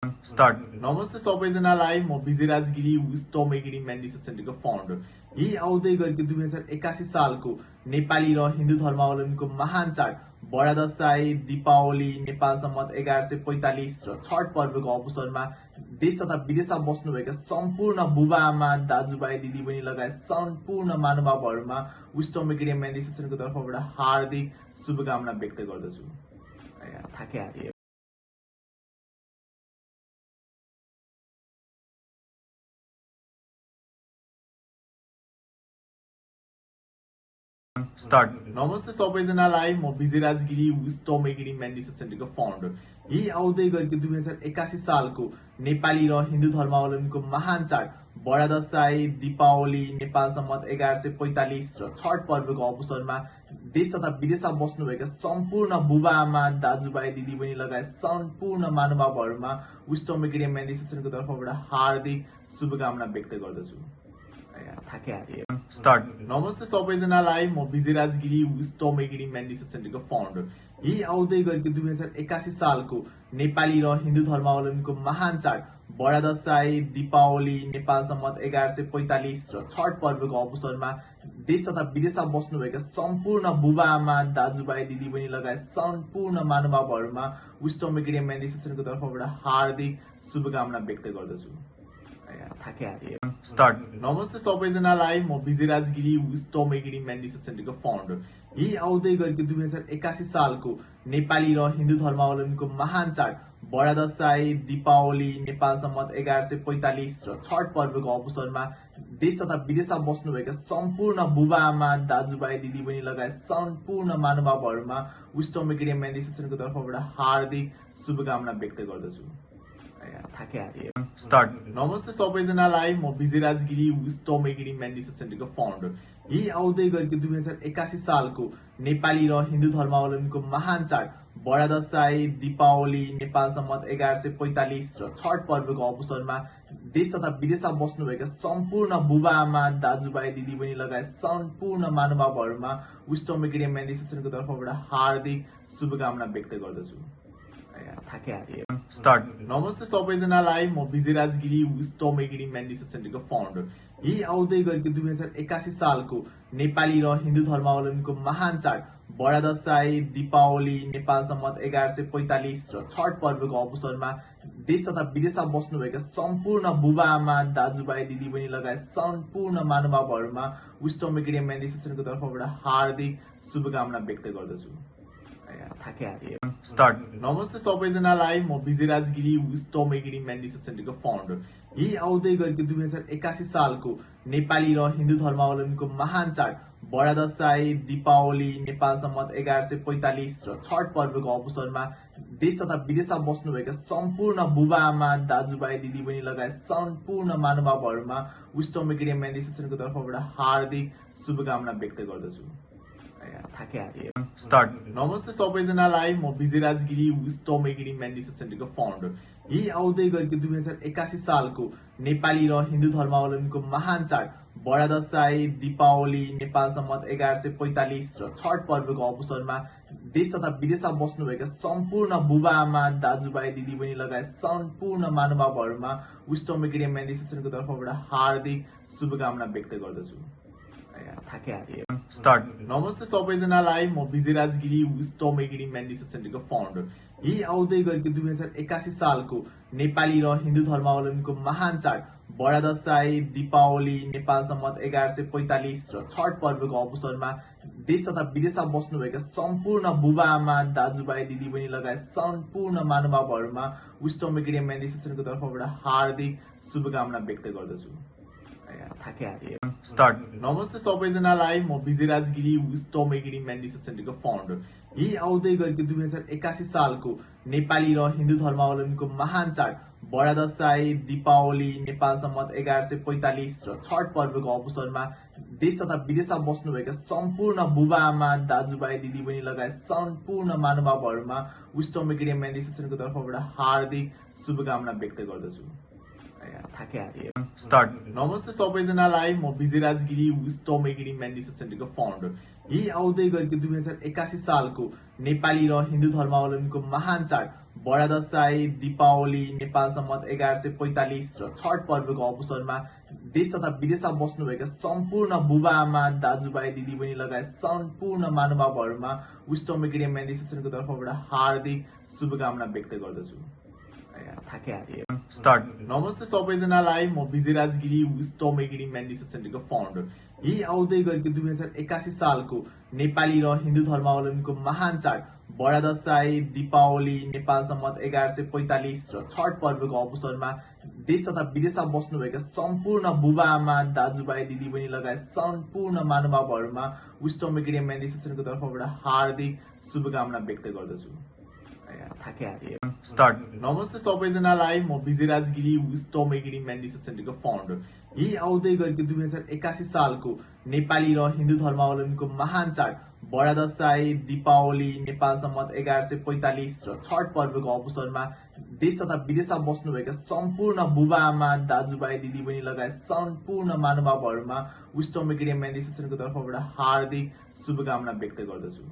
Start. नमस्ते सबैजनालाई, म Vijayraj Giri, wisdom academy meditation सेन्टरको फाउन्डर। यही आउँदै गरेको 2081 सालको नेपाली र हिन्दू धर्मावलम्बीको महान चाड बडा दशैं, दीपावली, नेपाल सम्मत 1145 र छठ पर्वको अवसरमा देश तथा विदेशमा बस्नुभएका सम्पूर्ण बुबा आमा, दाजुभाइ, दिदीबहिनी लगायत सम्पूर्ण महानुभावहरूमा विस्टम एकेडमी मेडिटेसनको तर्फबाट हार्दिक शुभकामना व्यक्त गर्दछु। स्टार्ट। नमस्ते सबैजनालाई, म Vijayraj Giri, wisdom academy meditation सेन्टरको फाउन्डर। यही आउँदै गरेको 2081 सालको नेपाली र हिन्दू धर्मावलम्बीको महान चाड बडा दशैं, दीपावली, नेपाल सम्मत 1145 र छठ पर्वको अवसरमा देश तथा विदेशमा बस्नुभएका सम्पूर्ण बुबा आमा, दाजुभाइ, दिदीबहिनी लगायत सम्पूर्ण महानुभावहरूमा विस्टम एकेडमी मेडिटेसनको तर्फबाट हार्दिक शुभकामना व्यक्त गर्दछु। स्टार्ट। नमस्ते सबैजनालाई, म Vijayraj Giri, wisdom academy meditation सेन्टरको फाउन्डर। यही आउँदै गरेको 2081 सालको नेपाली र हिन्दू धर्मावलम्बीको महान चाड बडा दशैं, दीपावली, नेपाल सम्मत 1145 र छठ पर्वको अवसरमा देश तथा विदेशमा बस्नुभएका सम्पूर्ण बुबा आमा, दाजुभाइ, दिदीबहिनी लगायत सम्पूर्ण महानुभावहरूमा विस्टम एकेडमी मेडिटेसनको तर्फबाट हार्दिक शुभकामना व्यक्त गर्दछु। स्टार्ट। नमस्ते सबैजनालाई, म Vijayraj Giri, wisdom academy meditation सेन्टरको फाउन्डर। यही आउँदै गरेको 2081 सालको नेपाली र हिन्दू धर्मावलम्बीको महान चाड बडा दशैं, दीपावली, नेपाल सम्मत 1145 र छठ पर्वको अवसरमा देश तथा विदेशमा बस्नुभएका सम्पूर्ण बुबा आमा, दाजुभाइ, दिदीबहिनी लगायत सम्पूर्ण महानुभावहरूमा विस्टम एकेडमी मेडिटेसनको तर्फबाट हार्दिक शुभकामना व्यक्त गर्दछु। स्टार्ट। नमस्ते सबैजनालाई, म Vijayraj Giri, wisdom academy meditation सेन्टरको फाउन्डर। यही आउँदै गरेको 2081 सालको नेपाली र हिन्दू धर्मावलम्बीको महान चाड बडा दशैं, दीपावली, नेपाल सम्मत 1145 र छठ पर्वको अवसरमा देश तथा विदेशमा बस्नुभएका सम्पूर्ण बुबा आमा, दाजुभाइ, दिदीबहिनी लगायत सम्पूर्ण महानुभावहरूमा विस्टम एकेडमी मेडिटेसनको तर्फबाट हार्दिक शुभकामना व्यक्त गर्दछु। स्टार्ट। नमस्ते सबैजनालाई, म Vijayraj Giri, wisdom academy meditation सेन्टरको फाउन्डर। यही आउँदै गरेको 2081 सालको नेपाली र हिन्दू धर्मावलम्बीको महान चाड बडा दशैं, दीपावली, नेपाल सम्मत 1145 र छठ पर्वको अवसरमा देश तथा विदेशमा बस्नुभएका सम्पूर्ण बुबा आमा, दाजुभाइ, दिदीबहिनी लगायत सम्पूर्ण महानुभावहरूमा विस्टम एकेडमी मेडिटेसनको तर्फबाट हार्दिक शुभकामना व्यक्त गर्दछु। स्टार्ट। नमस्ते सबैजनालाई, म Vijayraj Giri, wisdom academy meditation सेन्टरको फाउन्डर। यही आउँदै गरेको 2081 सालको नेपाली र हिन्दू धर्मावलम्बीको महान चाड बडा दशैं, दीपावली, नेपाल सम्मत 1145 र छठ पर्वको अवसरमा देश तथा विदेशमा बस्नुभएका सम्पूर्ण बुबा आमा, दाजुभाइ, दिदीबहिनी लगायत सम्पूर्ण महानुभावहरूमा विस्टम एकेडमी मेडिटेसनको तर्फबाट हार्दिक शुभकामना व्यक्त गर्दछु। स्टार्ट। नमस्ते सबैजनालाई, म Vijayraj Giri, wisdom academy meditation सेन्टरको फाउन्डर। यही आउँदै गरेको 2081 सालको नेपाली र हिन्दू धर्मावलम्बीको महान चाड बडा दशैं, दीपावली, नेपाल सम्मत 1145 र छठ पर्वको अवसरमा देश तथा विदेशमा बस्नुभएका सम्पूर्ण बुबा आमा, दाजुभाइ, दिदीबहिनी लगायत सम्पूर्ण महानुभावहरूमा विस्टम एकेडमी मेडिटेसनको तर्फबाट हार्दिक शुभकामना व्यक्त गर्दछु। स्टार्ट। नमस्ते सबैजनालाई, म Vijayraj Giri, wisdom academy meditation सेन्टरको फाउन्डर। यही आउँदै गरेको 2081 सालको नेपाली र हिन्दू धर्मावलम्बीको महान चाड बडा दशैं, दीपावली, नेपाल सम्मत 1145 र छठ पर्वको अवसरमा देश तथा विदेशमा बस्नुभएका सम्पूर्ण बुबा आमा, दाजुभाइ, दिदीबहिनी लगायत सम्पूर्ण महानुभावहरूमा विस्टम एकेडमी मेडिटेसनको तर्फबाट हार्दिक शुभकामना व्यक्त गर्दछु। स्टार्ट। नमस्ते सबैजनालाई, म Vijayraj Giri, wisdom academy meditation सेन्टरको फाउन्डर। यही आउँदै गरेको 2081 सालको नेपाली र हिन्दू धर्मावलम्बीको महान चाड बडा दशैं, दीपावली, नेपाल सम्मत 1145 र छठ पर्वको अवसरमा देश तथा विदेशमा बस्नुभएका सम्पूर्ण बुबा आमा, दाजुभाइ, दिदीबहिनी लगायत सम्पूर्ण महानुभावहरूमा विस्टम एकेडमी मेडिटेसनको तर्फबाट हार्दिक शुभकामना व्यक्त गर्दछु। स्टार्ट। नमस्ते सबैजनालाई, म Vijayraj Giri, wisdom academy meditation सेन्टरको फाउन्डर। यही आउँदै गरेको 2081 सालको नेपाली र हिन्दू धर्मावलम्बीको महान चाड बडा दशैं, दीपावली, नेपाल सम्मत 1145 र छठ पर्वको अवसरमा देश तथा विदेशमा बस्नुभएका सम्पूर्ण बुबा आमा, दाजुभाइ, दिदीबहिनी लगायत सम्पूर्ण महानुभावहरूमा विस्टम एकाडेमी एडमिनिस्ट्रेसनको तर्फबाट हार्दिक शुभकामना व्यक्त गर्दछु। स्टार्ट। नमस्ते सबैजनालाई, म विजयराज गिरी, विस्टम एकाडेमी एडमिनिस्ट्रेसनको फाउन्डर। यही आउँदै गरेको 2081 सालको नेपाली र हिन्दू धर्मावलम्बीको महान चाड बडा दशैं, दीपावली, नेपाल सम्मत 1145 र छठ पर्वको अवसरमा देश तथा विदेशमा बस्नुभएका सम्पूर्ण बुबा आमा, दाजुभाइ, दिदीबहिनी लगायत सम्पूर्ण महानुभावहरूमा विस्टम एकाडेमी एडमिनिस्ट्रेसनको तर्फबाट हार्दिक शुभकामना व्यक्त गर्दछु। स्टार्ट। नमस्ते सबैजनालाई, म विजयराज गिरी, विस्टम एकाडेमी एडमिनिस्ट्रेसनको फाउन्डर। यही आउँदै गरेको 2081 सालको नेपाली र हिन्दू धर्मावलम्बीको महान चाड बडा दशैं, दीपावली, नेपाल सम्मत 1145 र छठ पर्वको अवसरमा देश तथा विदेशमा बस्नुभएका सम्पूर्ण बुबा आमा, दाजुभाइ, दिदीबहिनी लगायत सम्पूर्ण महानुभावहरूमा विस्टम एकाडेमी एडमिनिस्ट्रेसनको तर्फबाट हार्दिक शुभकामना व्यक्त गर्दछु।